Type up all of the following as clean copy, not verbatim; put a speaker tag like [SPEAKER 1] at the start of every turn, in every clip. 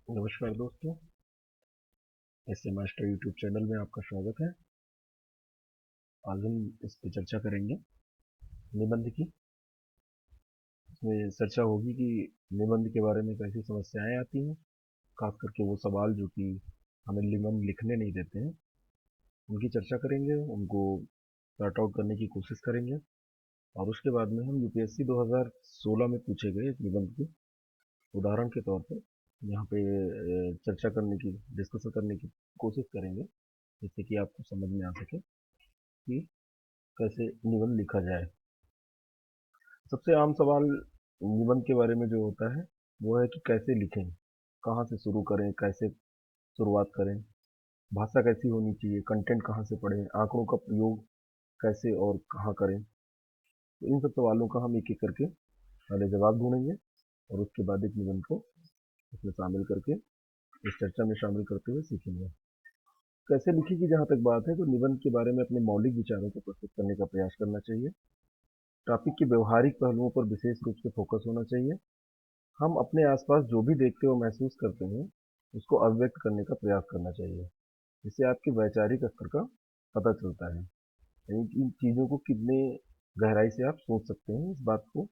[SPEAKER 1] नमस्कार दोस्तों। S A master YouTube channel में आपका स्वागत है। आज हम इस पे चर्चा करेंगे निबंध की। इसमें चर्चा होगी कि निबंध के बारे में कैसी समस्याएं आती हैं, खास करके वो सवाल जो कि हमें निबंध लिखने नहीं देते हैं, उनकी चर्चा करेंगे, उनको सॉर्ट आउट करने की कोशिश करेंगे। और उसके बाद में हम यूपीएससी 2016 में पूछे गए एक निबंध की उदाहरण के तौर पर यहाँ पे चर्चा करने की, डिस्कशन करने की कोशिश करेंगे, जिससे कि आपको समझ में आ सके कि कैसे निबंध लिखा जाए। सबसे आम सवाल निबंध के बारे में जो होता है वो है कि कैसे लिखें, कहाँ से शुरू करें, कैसे शुरुआत करें, भाषा कैसी होनी चाहिए, कंटेंट कहाँ से पढ़ें, आंकड़ों का प्रयोग कैसे और कहाँ करें। तो इन सब सवालों का हम एक एक करके पहले जवाब ढूंढेंगे और उसके बाद एक निबंध को इसमें शामिल करके इस चर्चा में शामिल करते हुए सीखेंगे। कैसे लिखी की जहाँ तक बात है तो निबंध के बारे में अपने मौलिक विचारों को प्रस्तुत करने का प्रयास करना चाहिए। टॉपिक के व्यवहारिक पहलुओं पर विशेष रूप से फोकस होना चाहिए। हम अपने आसपास जो भी देखते और महसूस करते हैं उसको अभिव्यक्त करने का प्रयास करना चाहिए। इससे आपके वैचारिक स्तर का पता चलता है, यानी कि इन चीज़ों को कितने गहराई से आप सोच सकते हैं, इस बात को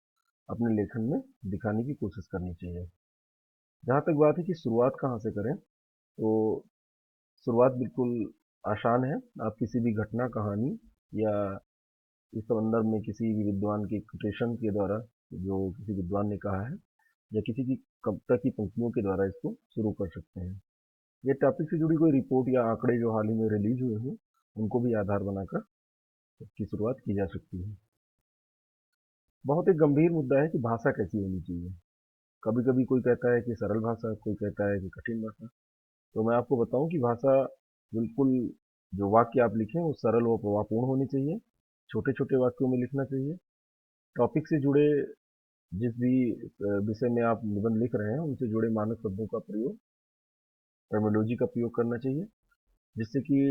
[SPEAKER 1] अपने लेखन में दिखाने की कोशिश करनी चाहिए। जहाँ तक बात है कि शुरुआत कहाँ से करें, तो शुरुआत बिल्कुल आसान है। आप किसी भी घटना, कहानी या इस संदर्भ में किसी भी विद्वान के कोटेशन के द्वारा, जो किसी विद्वान ने कहा है, या किसी की कविता की पंक्तियों के द्वारा इसको शुरू कर सकते हैं। ये टॉपिक से जुड़ी कोई रिपोर्ट या आंकड़े जो हाल ही में रिलीज हुए हैं उनको भी आधार बनाकर इसकी शुरुआत की जा सकती है। बहुत एक गंभीर मुद्दा है कि भाषा कैसी होनी चाहिए। कभी कभी कोई कहता है कि सरल भाषा, कोई कहता है कि कठिन भाषा। तो मैं आपको बताऊं कि भाषा बिल्कुल, जो वाक्य आप लिखें वो सरल व प्रभावपूर्ण होनी चाहिए। छोटे छोटे वाक्यों में लिखना चाहिए। टॉपिक से जुड़े जिस भी विषय में आप निबंध लिख रहे हैं उनसे जुड़े मानक शब्दों का प्रयोग, टर्मिनोलॉजी का प्रयोग करना चाहिए, जिससे कि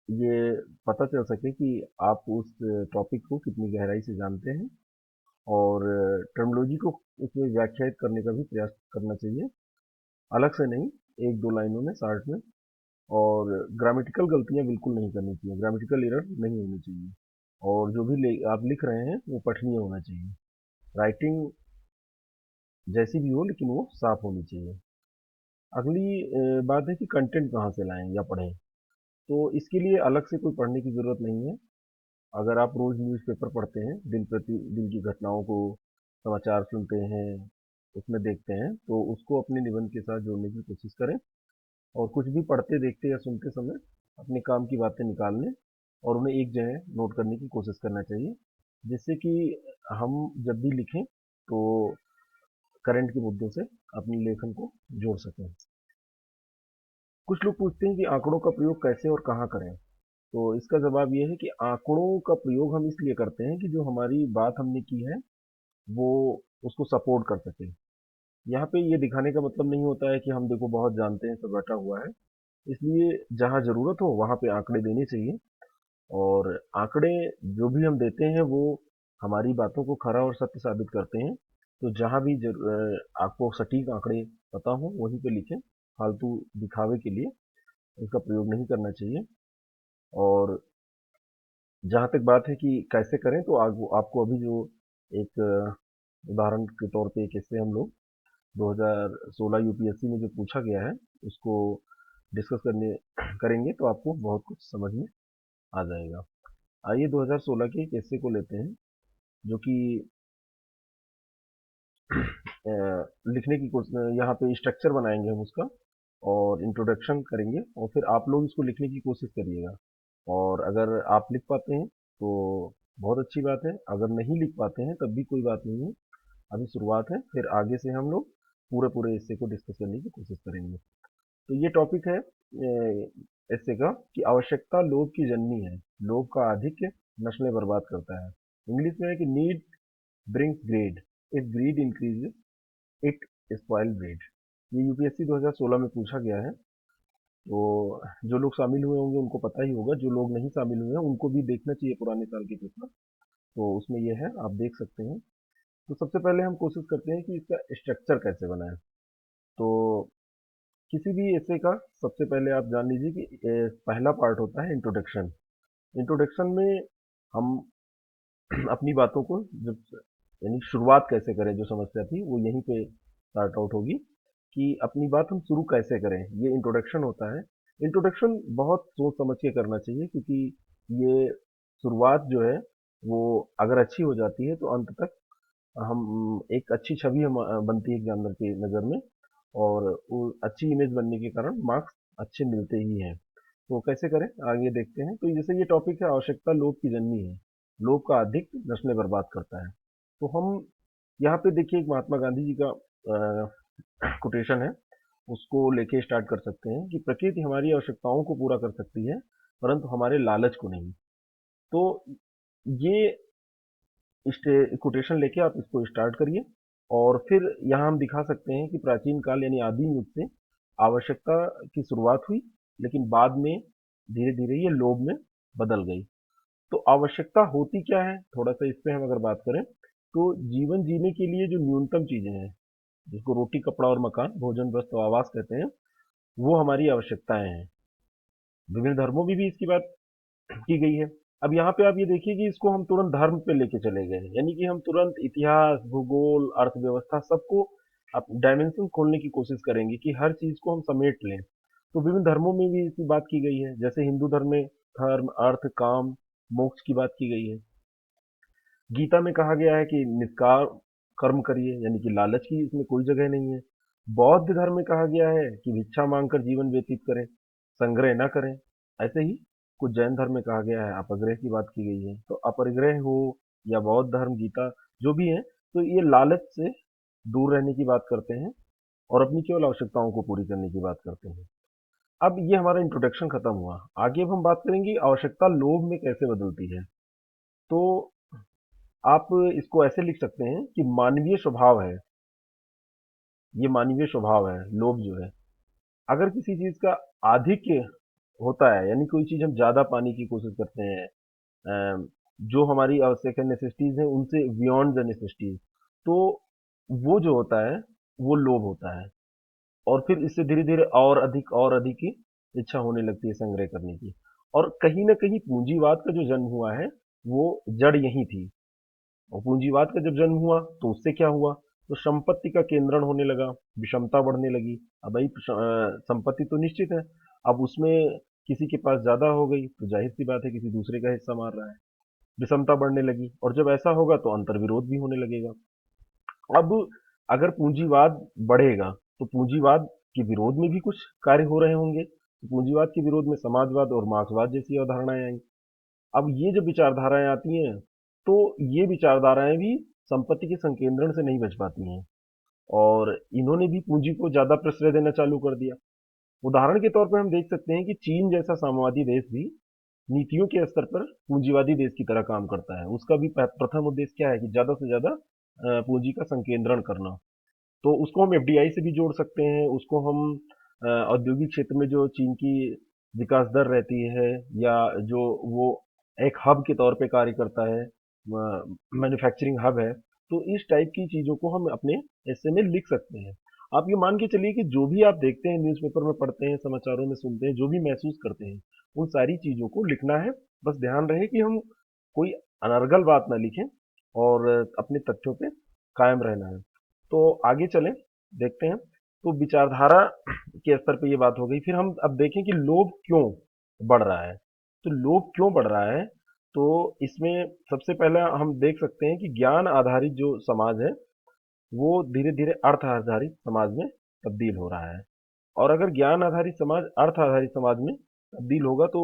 [SPEAKER 1] ये पता चल सके कि आप उस टॉपिक को कितनी गहराई से जानते हैं। और टर्मिनोलॉजी को उसमें व्याख्यायित करने का भी प्रयास करना चाहिए, अलग से नहीं, एक दो लाइनों में, शॉर्ट में। और ग्रामेटिकल गलतियां बिल्कुल नहीं करनी चाहिए, ग्रामेटिकल एरर नहीं होनी चाहिए। और जो भी आप लिख रहे हैं वो पठनीय होना चाहिए। राइटिंग जैसी भी हो लेकिन वो साफ होनी चाहिए। अगली बात है कि कंटेंट कहाँ से लाएं या पढ़ें। तो इसके लिए अलग से कोई पढ़ने की ज़रूरत नहीं है। अगर आप रोज़ न्यूज़पेपर पढ़ते हैं, दिन प्रति दिन की घटनाओं को, समाचार सुनते हैं, उसमें देखते हैं, तो उसको अपने निबंध के साथ जोड़ने की कोशिश करें। और कुछ भी पढ़ते, देखते या सुनते समय अपने काम की बातें निकाल लें और उन्हें एक जगह नोट करने की कोशिश करना चाहिए, जिससे कि हम जब भी लिखें तो करंट के मुद्दों से अपने लेखन को जोड़ सकें। कुछ लोग पूछते हैं कि आंकड़ों का प्रयोग कैसे और कहाँ करें। तो इसका जवाब ये है कि आंकड़ों का प्रयोग हम इसलिए करते हैं कि जो हमारी बात हमने की है वो उसको सपोर्ट कर सके। यहाँ पे ये दिखाने का मतलब नहीं होता है कि हम देखो बहुत जानते हैं, सब रटा हुआ है। इसलिए जहाँ जरूरत हो वहाँ पे आंकड़े देने चाहिए। और आंकड़े जो भी हम देते हैं वो हमारी बातों को खरा और सत्य साबित करते हैं। तो जहाँ भी आपको सटीक आंकड़े पता हो वहीं पे लिखें। फालतू दिखावे के लिए इसका प्रयोग नहीं करना चाहिए। और जहाँ तक बात है कि कैसे करें, तो आपको अभी जो एक उदाहरण के तौर पे एक इससे हम लोग 2016 यूपीएससी में जो पूछा गया है उसको डिस्कस करने करेंगे, तो आपको बहुत कुछ समझ में आ जाएगा। आइए 2016 के एक ऐसे को लेते हैं जो कि लिखने की कोशिश, यहाँ पे स्ट्रक्चर बनाएंगे हम उसका और इंट्रोडक्शन करेंगे और फिर आप लोग इसको लिखने की कोशिश करिएगा। और अगर आप लिख पाते हैं तो बहुत अच्छी बात है, अगर नहीं लिख पाते हैं तब भी कोई बात नहीं है, अभी शुरुआत है, फिर आगे से हम लोग पूरे पूरे हिस्से को डिस्कस करने की कोशिश करेंगे। तो ये टॉपिक है ऐसे का कि आवश्यकता लोभ की जननी है, लोभ का आधिक्य नस्लें बर्बाद करता है। इंग्लिश में है कि need brings grade, if greed increases it spoil bread. ये यूपीएससी 2016 में पूछा गया है। तो जो लोग शामिल हुए होंगे उनको पता ही होगा, जो लोग नहीं शामिल हुए हैं उनको भी देखना चाहिए पुराने साल के पेपर। तो उसमें ये है, आप देख सकते हैं। तो सबसे पहले हम कोशिश करते हैं कि इसका स्ट्रक्चर कैसे बनाएं। तो किसी भी ऐसे का सबसे पहले आप जान लीजिए कि पहला पार्ट होता है इंट्रोडक्शन। इंट्रोडक्शन में हम अपनी बातों को जब यानी शुरुआत कैसे करें, जो समस्या थी वो यहीं पे स्टार्ट आउट होगी कि अपनी बात हम शुरू कैसे करें, ये इंट्रोडक्शन होता है। इंट्रोडक्शन बहुत सोच समझ के करना चाहिए, क्योंकि ये शुरुआत जो है वो अगर अच्छी हो जाती है तो अंत तक हम एक अच्छी छवि हम बनती है एग्जामिनर की नज़र में, और वो अच्छी इमेज बनने के कारण मार्क्स अच्छे मिलते ही हैं। तो कैसे करें आगे देखते हैं। तो जैसे ये टॉपिक है, आवश्यकता लोभ की जननी है, लोभ का अधिक नस्लें बर्बाद करता है। तो हम यहाँ पे देखिए एक महात्मा गांधी जी का कोटेशन है, उसको लेके स्टार्ट कर सकते हैं कि प्रकृति हमारी आवश्यकताओं को पूरा कर सकती है, परंतु हमारे लालच को नहीं। तो ये इस कोटेशन लेके आप इसको स्टार्ट करिए, और फिर यहाँ हम दिखा सकते हैं कि प्राचीन काल यानी आदिम युग से आवश्यकता की शुरुआत हुई, लेकिन बाद में धीरे धीरे ये लोभ में बदल गई। तो आवश्यकता होती क्या है, थोड़ा सा इस पे हम अगर बात करें तो जीवन जीने के लिए जो न्यूनतम चीजें हैं, जिसको रोटी कपड़ा और मकान, भोजन वस्त्र और आवास कहते हैं, वो हमारी आवश्यकताएं हैं। विभिन्न धर्मों में भी इसकी बात की गई है। अब यहाँ पे आप ये देखिए कि इसको हम तुरंत धर्म पे लेके चले गए हैं, यानी कि हम तुरंत इतिहास, भूगोल, अर्थव्यवस्था सबको अब डायमेंशन खोलने की कोशिश करेंगे कि हर चीज को हम समेट लें। तो विभिन्न धर्मों में भी इसकी बात की गई है। जैसे हिंदू धर्म में धर्म, अर्थ, काम, मोक्ष की बात की गई है। गीता में कहा गया है कि निष्काम कर्म करिए, यानी कि लालच की इसमें कोई जगह नहीं है। बौद्ध धर्म में कहा गया है कि भिक्षा मांगकर जीवन व्यतीत करें, संग्रह न करें। ऐसे ही कुछ जैन धर्म में कहा गया है, अपग्रह की बात की गई है। तो अपरिग्रह हो या बौद्ध धर्म, गीता, जो भी है, तो ये लालच से दूर रहने की बात करते हैं और अपनी केवल आवश्यकताओं को पूरी करने की बात करते हैं। अब ये हमारा इंट्रोडक्शन खत्म हुआ। आगे अब हम बात करेंगे आवश्यकता लोभ में कैसे बदलती है। तो आप इसको ऐसे लिख सकते हैं कि मानवीय स्वभाव है, ये मानवीय स्वभाव है लोभ जो है। अगर किसी चीज का आधिक्य होता है, यानी कोई चीज हम ज्यादा पाने की कोशिश करते हैं, जो हमारी आवश्यक नेसेसिटीज हैं उनसे बियॉन्ड द नेसेसिटीज, तो वो जो होता है वो लोभ होता है। और फिर इससे धीरे धीरे और अधिक की इच्छा होने लगती है संग्रह करने की। और कहीं ना कहीं पूंजीवाद का जो जन्म हुआ है वो जड़ यही थी। और पूंजीवाद का जब जन्म हुआ तो उससे क्या हुआ, तो संपत्ति का केंद्रण होने लगा, विषमता बढ़ने लगी। अब भाई संपत्ति तो निश्चित है, अब उसमें किसी के पास ज्यादा हो गई तो जाहिर सी बात है किसी दूसरे का हिस्सा मार रहा है। विषमता बढ़ने लगी, और जब ऐसा होगा तो अंतर्विरोध भी होने लगेगा। अब अगर पूंजीवाद बढ़ेगा तो पूंजीवाद के विरोध में भी कुछ कार्य हो रहे होंगे। तो पूंजीवाद के विरोध में समाजवाद और मार्क्सवाद जैसी अवधारणाएं आई। अब ये जब विचारधाराएं आती हैं तो ये विचारधाराएं भी संपत्ति के संकेंद्रण से नहीं बच पाती हैं, और इन्होंने भी पूंजी को ज्यादा प्रश्रय देना चालू कर दिया। उदाहरण के तौर पर हम देख सकते हैं कि चीन जैसा साम्यवादी देश भी नीतियों के स्तर पर पूंजीवादी देश की तरह काम करता है। उसका भी प्रथम उद्देश्य क्या है कि ज्यादा से ज्यादा पूंजी का संकेंद्रण करना। तो उसको हम एफडीआई से भी जोड़ सकते हैं। उसको हम औद्योगिक क्षेत्र में जो चीन की विकास दर रहती है, या जो वो एक हब के तौर पे कार्य करता है, मैन्युफैक्चरिंग हब है, तो इस टाइप की चीजों को हम अपने ऐसे में लिख सकते हैं। आप ये मान के चलिए कि जो भी आप देखते हैं, न्यूज़पेपर में पढ़ते हैं, समाचारों में सुनते हैं, जो भी महसूस करते हैं, उन सारी चीजों को लिखना है। बस ध्यान रहे कि हम कोई अनर्गल बात ना लिखें, और अपने तथ्यों पे कायम रहना है। तो आगे चलें, देखते हैं। तो विचारधारा के स्तर पे ये बात हो गई। फिर हम अब देखें कि लोभ क्यों बढ़ रहा है। तो लोभ क्यों बढ़ रहा है, तो इसमें सबसे पहले हम देख सकते हैं कि ज्ञान आधारित जो समाज है वो धीरे धीरे अर्थ आधारित समाज में तब्दील हो रहा है। और अगर ज्ञान आधारित समाज अर्थ आधारित समाज में तब्दील होगा तो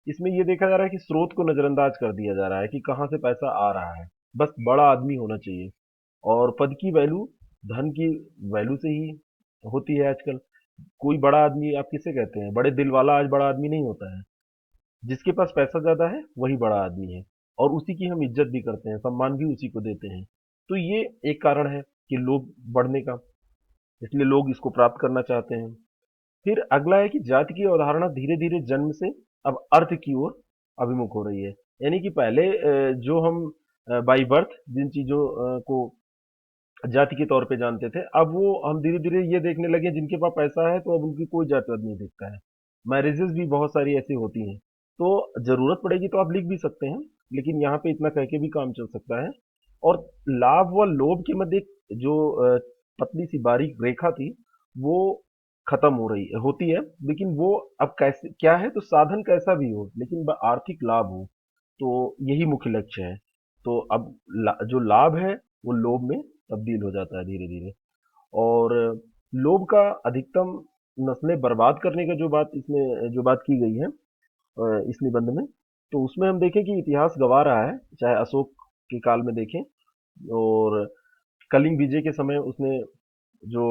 [SPEAKER 1] इसमें यह देखा जा रहा है कि स्रोत को नजरअंदाज कर दिया जा रहा है कि कहाँ से पैसा आ रहा है। बस बड़ा आदमी होना चाहिए, और पद की वैल्यू धन की वैल्यू से ही होती है आजकल। कोई बड़ा आदमी आप किसे कहते हैं, बड़े दिल वाला आज बड़ा आदमी नहीं होता है। जिसके पास पैसा ज्यादा है वही बड़ा आदमी है, और उसी की हम इज्जत भी करते हैं, सम्मान भी उसी को देते हैं। तो ये एक कारण है कि लोभ बढ़ने का, इसलिए लोग इसको प्राप्त करना चाहते हैं। फिर अगला है कि जाति की अवधारणा धीरे धीरे जन्म से अब अर्थ की ओर अभिमुख हो रही है। यानी कि पहले जो हम बाई बर्थ जिन चीजों को जाति के तौर पे जानते थे। अब वो हम धीरे धीरे ये देखने लगे जिनके पास पैसा है तो अब उनकी कोई जातिवाद नहीं दिखता है। मैरिजेस भी बहुत सारी ऐसी होती हैं। तो जरूरत पड़ेगी तो आप लिख भी सकते हैं, लेकिन यहाँ पे इतना कह के भी काम चल सकता है। और लाभ व लोभ के मध्य एक जो पतली सी बारीक रेखा थी, वो खत्म हो रही होती है। लेकिन वो अब कैसे क्या है, तो साधन कैसा भी हो लेकिन आर्थिक लाभ हो, तो यही मुख्य लक्ष्य है। तो अब जो लाभ है वो लोभ में तब्दील हो जाता है धीरे धीरे। और लोभ का अधिकतम नस्लें बर्बाद करने का जो बात की गई है इस निबंध में, तो उसमें हम देखें कि इतिहास गवा रहा है, चाहे अशोक के काल में देखें और कलिंग विजय के समय उसने जो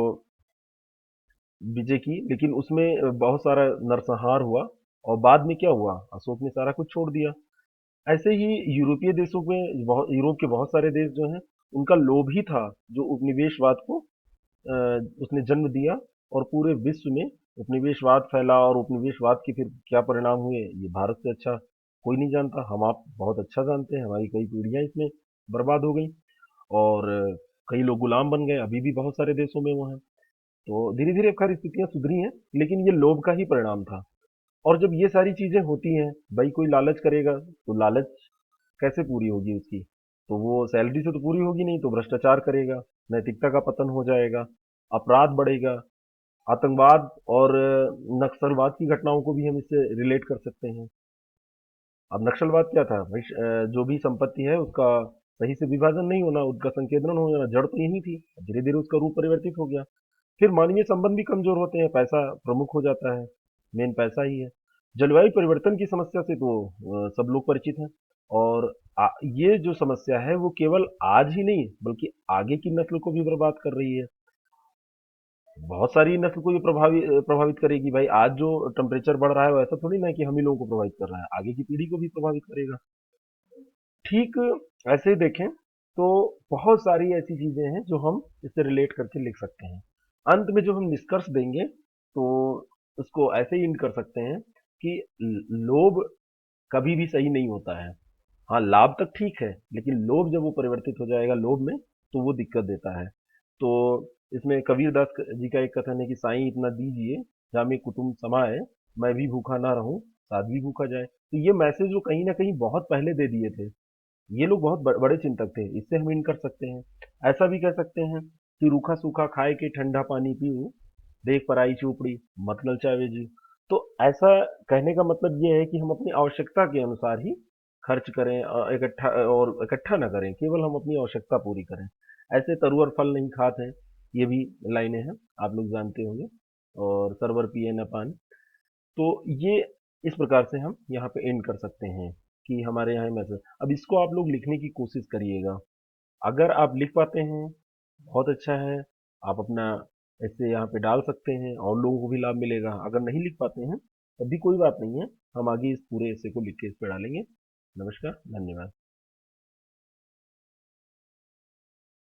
[SPEAKER 1] विजय की, लेकिन उसमें बहुत सारा नरसंहार हुआ। और बाद में क्या हुआ, अशोक ने सारा कुछ छोड़ दिया। ऐसे ही यूरोपीय देशों में यूरोप के बहुत सारे देश जो हैं, उनका लोभ ही था जो उपनिवेशवाद को उसने जन्म दिया। और पूरे विश्व में उपनिवेशवाद फैला, और उपनिवेशवाद के फिर क्या परिणाम हुए ये भारत से अच्छा कोई नहीं जानता। हम आप बहुत अच्छा जानते हैं, हमारी कई पीढ़ियां इसमें बर्बाद हो गई। और कई लोग गुलाम बन गए, अभी भी बहुत सारे देशों में वो हैं। तो धीरे धीरे खैर स्थितियां सुधरी हैं, लेकिन ये लोभ का ही परिणाम था। और जब ये सारी चीजें होती हैं, भाई कोई लालच करेगा तो लालच कैसे पूरी होगी उसकी, तो वो सैलरी से तो पूरी होगी नहीं, तो भ्रष्टाचार करेगा, नैतिकता का पतन हो जाएगा, अपराध बढ़ेगा। आतंकवाद और नक्सलवाद की घटनाओं को भी हम इससे रिलेट कर सकते हैं। अब नक्सलवाद क्या था भाई, जो भी संपत्ति है उसका सही से विभाजन नहीं होना, उसका संकेंद्रण हो जाना, जड़ तो यही थी। धीरे धीरे उसका रूप परिवर्तित हो गया। फिर मानवीय संबंध भी कमजोर होते हैं, पैसा प्रमुख हो जाता है, मेन पैसा ही है। जलवायु परिवर्तन की समस्या से तो सब लोग परिचित हैं। और ये जो समस्या है वो केवल आज ही नहीं बल्कि आगे की नस्ल को भी बर्बाद कर रही है। बहुत सारी नस्ल को ये प्रभावित करेगी। भाई आज जो टेम्परेचर बढ़ रहा है वो ऐसा थोड़ी ना है कि हम ही लोगों को प्रभावित कर रहा है, आगे की पीढ़ी को भी प्रभावित करेगा। ठीक ऐसे ही देखें तो बहुत सारी ऐसी चीजें हैं जो हम इससे रिलेट करके लिख सकते हैं। अंत में जो हम निष्कर्ष देंगे तो उसको ऐसे ही इंड कर सकते हैं कि लोभ कभी भी सही नहीं होता है। हाँ, लाभ तक ठीक है, लेकिन लोभ जब वो परिवर्तित हो जाएगा लोभ में, तो वो दिक्कत देता है। तो इसमें कबीरदास जी का एक कथन है कि साईं इतना दीजिए जामे कुटुंब समाए, मैं भी भूखा ना रहूं साध भी भूखा जाए। तो ये मैसेज वो कहीं ना कहीं बहुत पहले दे दिए थे। ये लोग बहुत बड़े चिंतक थे, इससे हम इन कर सकते हैं। ऐसा भी कह सकते हैं कि रूखा सूखा खाए के ठंडा पानी पीऊं, देख पराई चोपड़ी मत ललचावे जी। तो ऐसा कहने का मतलब ये है कि हम अपनी आवश्यकता के अनुसार ही खर्च करें, इकट्ठा ना करें, केवल हम अपनी आवश्यकता पूरी करें। ऐसे तरुअर फल नहीं खाते हैं, ये भी लाइनें हैं, आप लोग जानते होंगे। और सरवर पिए न पान। तो ये इस प्रकार से हम यहाँ पे एंड कर सकते हैं कि हमारे यहाँ मैसेज। अब इसको आप लोग लिखने की कोशिश करिएगा। अगर आप लिख पाते हैं बहुत अच्छा है, आप अपना ऐसे यहाँ पे डाल सकते हैं और लोगों को भी लाभ मिलेगा। अगर नहीं लिख पाते हैं तब भी कोई बात नहीं है, हम आगे इस पूरे ऐसे को लिख के इस पे डालेंगे। नमस्कार, धन्यवाद।